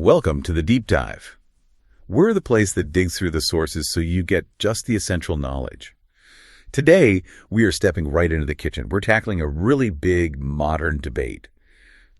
Welcome to the Deep Dive. We're the place that digs through the sources so you get just the essential knowledge. Today, we are stepping right into the kitchen. We're tackling a really big modern debate.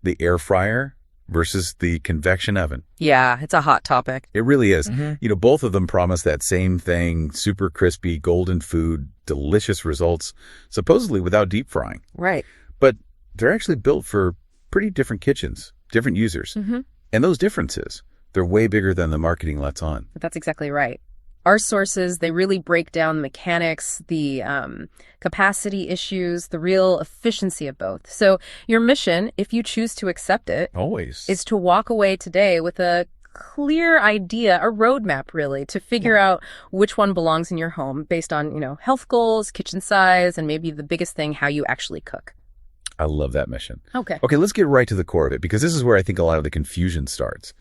The air fryer versus the convection oven. Yeah, it's a hot topic. It really is. Mm-hmm. Both of them promise that same thing, super crispy, golden food, delicious results, supposedly without deep frying. Right. But they're actually built for pretty different kitchens, different users. Mm-hmm. And those differences, they're way bigger than the marketing lets on. That's exactly right. Our sources, they really break down the mechanics, the capacity issues, the real efficiency of both. So your mission, if you choose to accept it, Always. is to walk away today with a clear idea, a roadmap really, to figure out which one belongs in your home based on, health goals, kitchen size, and maybe the biggest thing, how you actually cook. I love that mission. Okay. Okay, let's get right to the core of it, because this is where I think a lot of the confusion starts.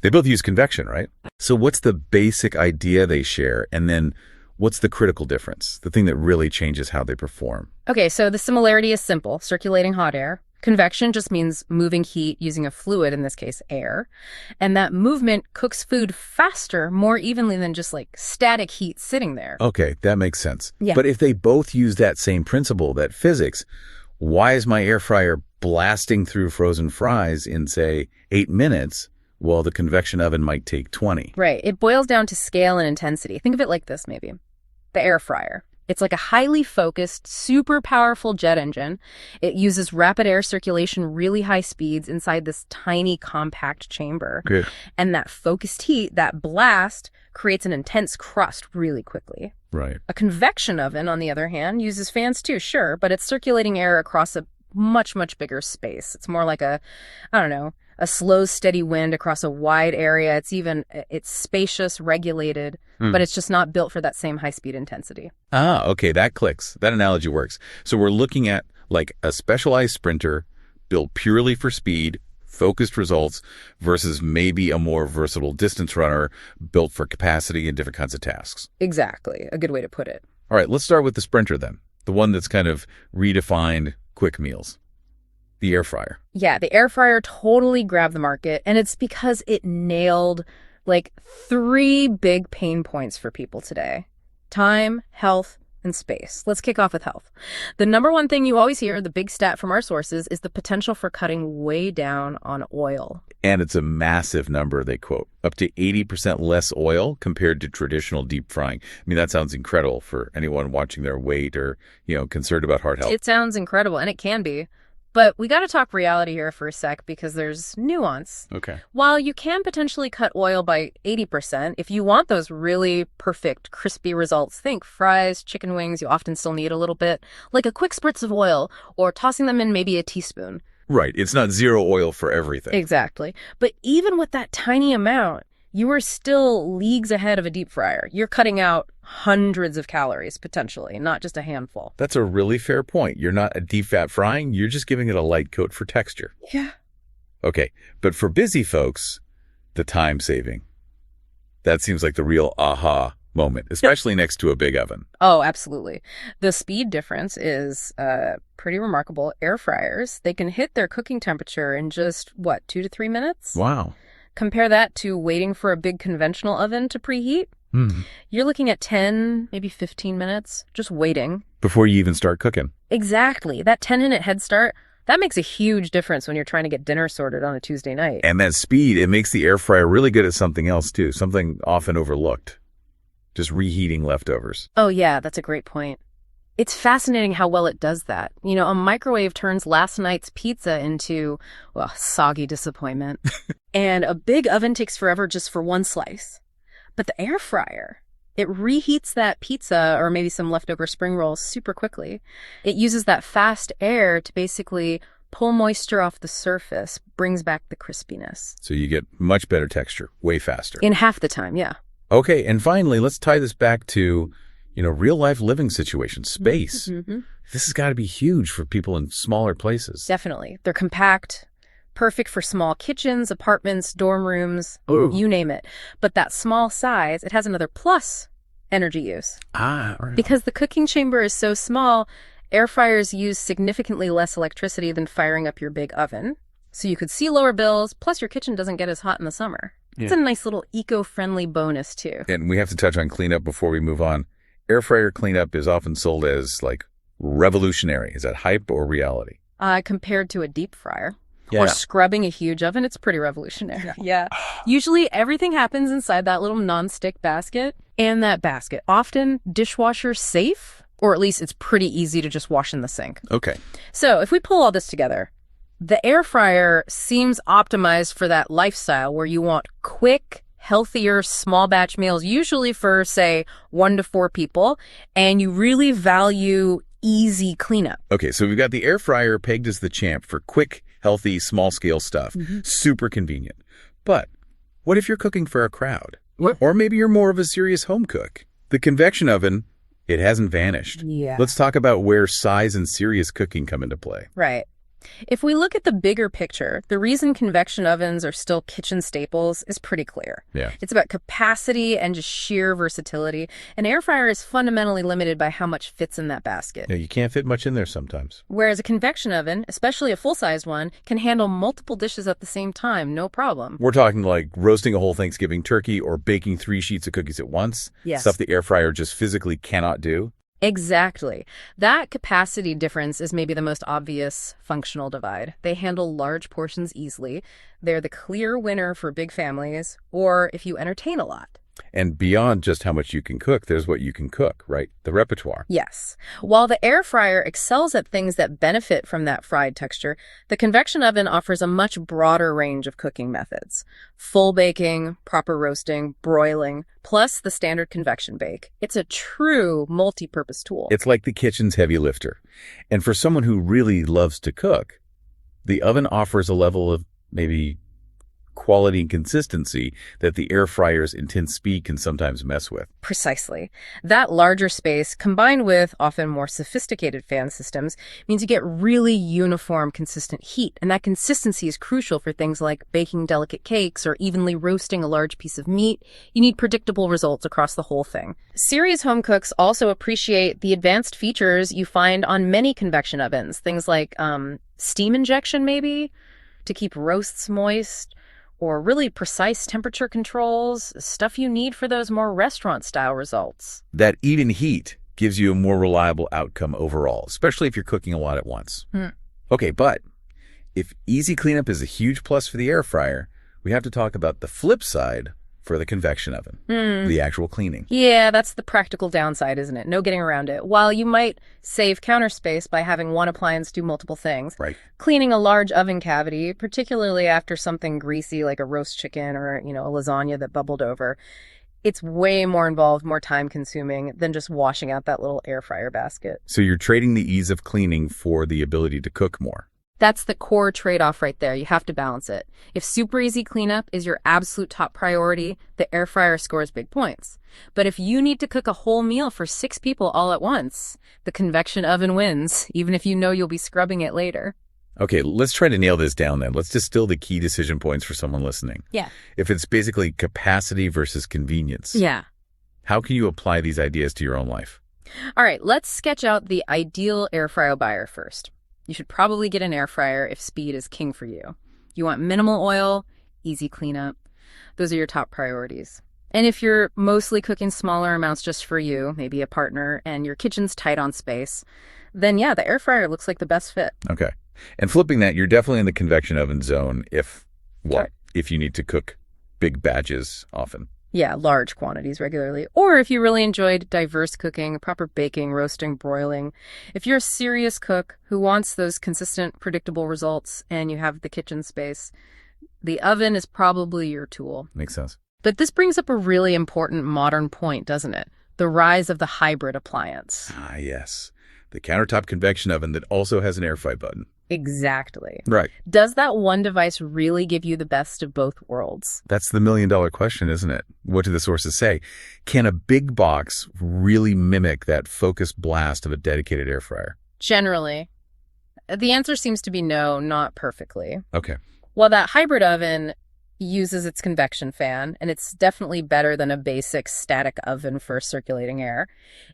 They both use convection, right? So what's the basic idea they share? And then what's the critical difference? The thing that really changes how they perform? Okay, so the similarity is simple, circulating hot air. Convection just means moving heat using a fluid, in this case, air. And that movement cooks food faster, more evenly than just like static heat sitting there. Okay, that makes sense. Yeah. But if they both use that same principle, that physics, why is my air fryer blasting through frozen fries in, say, 8 minutes, while the convection oven might take 20? Right. It boils down to scale and intensity. Think of it like this, maybe. The air fryer. It's like a highly focused, super powerful jet engine. It uses rapid air circulation, really high speeds inside this tiny, compact chamber. Good. And that focused heat, that blast, creates an intense crust really quickly. Right. A convection oven, on the other hand, uses fans too, sure, but it's circulating air across a much, much bigger space. It's more like a slow, steady wind across a wide area. It's spacious, regulated, but it's just not built for that same high-speed intensity. Ah, okay, that clicks. That analogy works. So we're looking at like a specialized sprinter built purely for speed, focused results, versus maybe a more versatile distance runner built for capacity and different kinds of tasks. Exactly. A good way to put it. All right, let's start with the sprinter then, the one that's kind of redefined quick meals. The air fryer. Yeah, the air fryer totally grabbed the market, and it's because it nailed like 3 big pain points for people today: time, health, and space. Let's kick off with health. The number one thing you always hear, the big stat from our sources, is the potential for cutting way down on oil. And it's a massive number, they quote. Up to 80% less oil compared to traditional deep frying. I mean, that sounds incredible for anyone watching their weight or, concerned about heart health. It sounds incredible, and it can be. But we got to talk reality here for a sec, because there's nuance. Okay. While you can potentially cut oil by 80%, if you want those really perfect, crispy results, think fries, chicken wings, you often still need a little bit, like a quick spritz of oil, or tossing them in maybe a teaspoon. Right. It's not zero oil for everything. Exactly. But even with that tiny amount, you are still leagues ahead of a deep fryer. You're cutting out hundreds of calories, potentially, not just a handful. That's a really fair point. You're not a deep fat frying. You're just giving it a light coat for texture. Yeah. Okay. But for busy folks, the time saving, that seems like the real aha moment, especially next to a big oven. Oh, absolutely. The speed difference is pretty remarkable. Air fryers, they can hit their cooking temperature in just, 2 to 3 minutes? Wow. Compare that to waiting for a big conventional oven to preheat. You're looking at 10, maybe 15 minutes, just waiting. Before you even start cooking. Exactly. That 10-minute head start, that makes a huge difference when you're trying to get dinner sorted on a Tuesday night. And that speed, it makes the air fryer really good at something else too, something often overlooked. Just reheating leftovers. Oh yeah, that's a great point. It's fascinating how well it does that. A microwave turns last night's pizza into, soggy disappointment. And a big oven takes forever just for one slice. But the air fryer, it reheats that pizza or maybe some leftover spring rolls super quickly. It uses that fast air to basically pull moisture off the surface, brings back the crispiness. So you get much better texture, way faster. In half the time, yeah. Okay, and finally, let's tie this back to, real-life living situations, space. Mm-hmm. This has got to be huge for people in smaller places. Definitely. They're compact, perfect for small kitchens, apartments, dorm rooms, you name it. But that small size, it has another plus: energy use. Ah, all right. Because the cooking chamber is so small, air fryers use significantly less electricity than firing up your big oven. So you could see lower bills, plus your kitchen doesn't get as hot in the summer. Yeah. It's a nice little eco-friendly bonus, too. And we have to touch on cleanup before we move on. Air fryer cleanup is often sold as, like, revolutionary. Is that hype or reality? Compared to a deep fryer. Yeah. Or scrubbing a huge oven, it's pretty revolutionary. Yeah. Usually everything happens inside that little nonstick basket. And that basket, often dishwasher safe, or at least it's pretty easy to just wash in the sink. Okay. So if we pull all this together, the air fryer seems optimized for that lifestyle where you want quick, healthier, small batch meals, usually for, say, 1 to 4 people, and you really value easy cleanup. Okay, so we've got the air fryer pegged as the champ for quick, healthy, small-scale stuff. Super convenient. But what if you're cooking for a crowd? What? Or maybe you're more of a serious home cook. The convection oven, it hasn't vanished. Yeah. Let's talk about where size and serious cooking come into play. Right. If we look at the bigger picture, the reason convection ovens are still kitchen staples is pretty clear. Yeah. It's about capacity and just sheer versatility. An air fryer is fundamentally limited by how much fits in that basket. Yeah, you can't fit much in there sometimes. Whereas a convection oven, especially a full-sized one, can handle multiple dishes at the same time, no problem. We're talking like roasting a whole Thanksgiving turkey or baking 3 sheets of cookies at once. Yes. Stuff the air fryer just physically cannot do. Exactly. That capacity difference is maybe the most obvious functional divide. They handle large portions easily. They're the clear winner for big families or if you entertain a lot. And beyond just how much you can cook, there's what you can cook, right? The repertoire. Yes. While the air fryer excels at things that benefit from that fried texture, the convection oven offers a much broader range of cooking methods. Full baking, proper roasting, broiling, plus the standard convection bake. It's a true multi-purpose tool. It's like the kitchen's heavy lifter. And for someone who really loves to cook, the oven offers a level of maybe quality and consistency that the air fryer's intense speed can sometimes mess with. Precisely. That larger space, combined with often more sophisticated fan systems, means you get really uniform, consistent heat. And that consistency is crucial for things like baking delicate cakes or evenly roasting a large piece of meat. You need predictable results across the whole thing. Serious home cooks also appreciate the advanced features you find on many convection ovens. Things like steam injection, maybe, to keep roasts moist, or really precise temperature controls, stuff you need for those more restaurant-style results. That even heat gives you a more reliable outcome overall, especially if you're cooking a lot at once. Okay, but if easy cleanup is a huge plus for the air fryer, we have to talk about the flip side for the convection oven, the actual cleaning. Yeah, that's the practical downside, isn't it? No getting around it. While you might save counter space by having one appliance do multiple things, Right. cleaning a large oven cavity, particularly after something greasy like a roast chicken or, a lasagna that bubbled over, it's way more involved, more time-consuming than just washing out that little air fryer basket. So you're trading the ease of cleaning for the ability to cook more. That's the core trade-off right there. You have to balance it. If super easy cleanup is your absolute top priority, the air fryer scores big points. But if you need to cook a whole meal for 6 people all at once, the convection oven wins, even if you know you'll be scrubbing it later. Okay, let's try to nail this down then. Let's distill the key decision points for someone listening. Yeah. If it's basically capacity versus convenience, Yeah. how can you apply these ideas to your own life? All right, let's sketch out the ideal air fryer buyer first. You should probably get an air fryer if speed is king for you. You want minimal oil, easy cleanup. Those are your top priorities. And if you're mostly cooking smaller amounts just for you, maybe a partner, and your kitchen's tight on space, then yeah, the air fryer looks like the best fit. Okay. And flipping that, you're definitely in the convection oven zone if Sure. you need to cook big batches often. Yeah, large quantities regularly. Or if you really enjoyed diverse cooking, proper baking, roasting, broiling. If you're a serious cook who wants those consistent, predictable results and you have the kitchen space, the oven is probably your tool. Makes sense. But this brings up a really important modern point, doesn't it? The rise of the hybrid appliance. Ah, yes. The countertop convection oven that also has an air fry button. Exactly. Right. Does that one device really give you the best of both worlds? That's the million-dollar question, isn't it? What do the sources say? Can a big box really mimic that focused blast of a dedicated air fryer? Generally. The answer seems to be no, not perfectly. Okay. While that hybrid oven, uses its convection fan, and it's definitely better than a basic static oven for circulating air.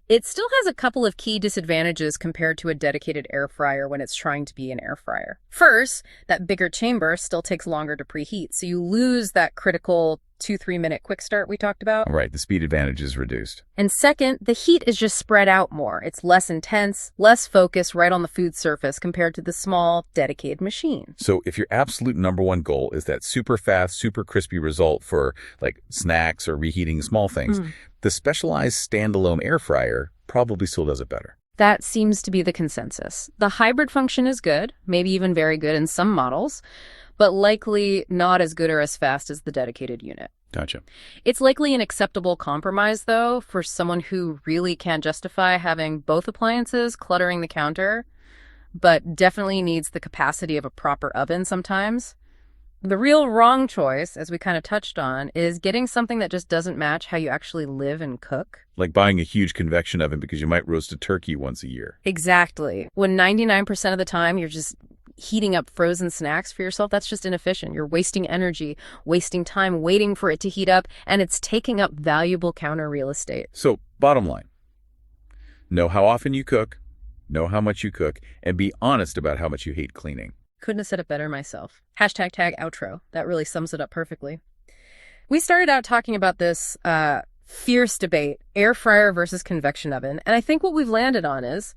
It still has a couple of key disadvantages compared to a dedicated air fryer when it's trying to be an air fryer. First, that bigger chamber still takes longer to preheat, so you lose that critical 2-3 minute quick start we talked about. Right, the speed advantage is reduced. And second, the heat is just spread out more. It's less intense, less focused right on the food surface compared to the small, dedicated machine. So if your absolute number one goal is that super fast, super crispy result for like snacks or reheating small things, the specialized standalone air fryer probably still does it better. That seems to be the consensus. The hybrid function is good, maybe even very good in some models, but likely not as good or as fast as the dedicated unit. Gotcha. It's likely an acceptable compromise, though, for someone who really can't justify having both appliances cluttering the counter, but definitely needs the capacity of a proper oven sometimes. The real wrong choice, as we kind of touched on, is getting something that just doesn't match how you actually live and cook. Like buying a huge convection oven because you might roast a turkey once a year. Exactly. When 99% of the time you're just heating up frozen snacks for yourself, that's just inefficient. You're wasting energy, wasting time waiting for it to heat up, and it's taking up valuable counter real estate. So, bottom line, know how often you cook, know how much you cook, and be honest about how much you hate cleaning. Couldn't have said it better myself. #tag outro. That really sums it up perfectly. We started out talking about this fierce debate, air fryer versus convection oven, and I think what we've landed on is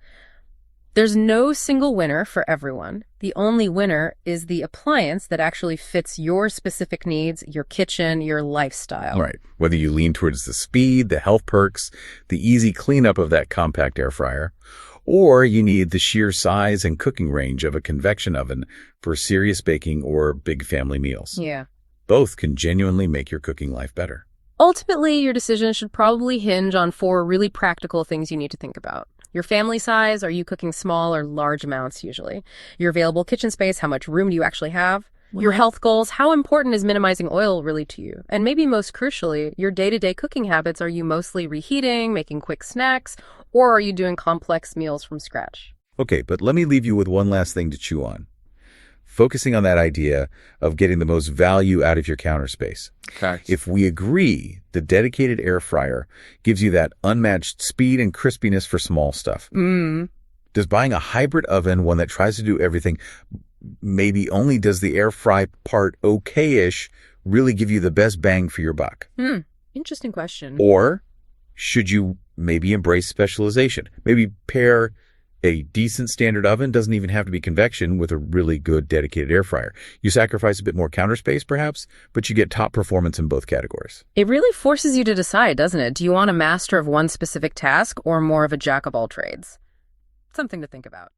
there's no single winner for everyone. The only winner is the appliance that actually fits your specific needs, your kitchen, your lifestyle. Right. Whether you lean towards the speed, the health perks, the easy cleanup of that compact air fryer, or you need the sheer size and cooking range of a convection oven for serious baking or big family meals. Yeah. Both can genuinely make your cooking life better. Ultimately, your decision should probably hinge on 4 really practical things you need to think about. Your family size, are you cooking small or large amounts usually? Your available kitchen space, how much room do you actually have? Your health goals, how important is minimizing oil really to you? And maybe most crucially, your day-to-day cooking habits, are you mostly reheating, making quick snacks, or are you doing complex meals from scratch? Okay, but let me leave you with one last thing to chew on. Focusing on that idea of getting the most value out of your counter space. Okay. If we agree the dedicated air fryer gives you that unmatched speed and crispiness for small stuff, does buying a hybrid oven, one that tries to do everything, maybe only does the air fry part okay-ish, really give you the best bang for your buck? Interesting question. Or should you maybe embrace specialization? Maybe pair a decent standard oven, doesn't even have to be convection, with a really good dedicated air fryer. You sacrifice a bit more counter space, perhaps, but you get top performance in both categories. It really forces you to decide, doesn't it? Do you want a master of one specific task or more of a jack of all trades? Something to think about.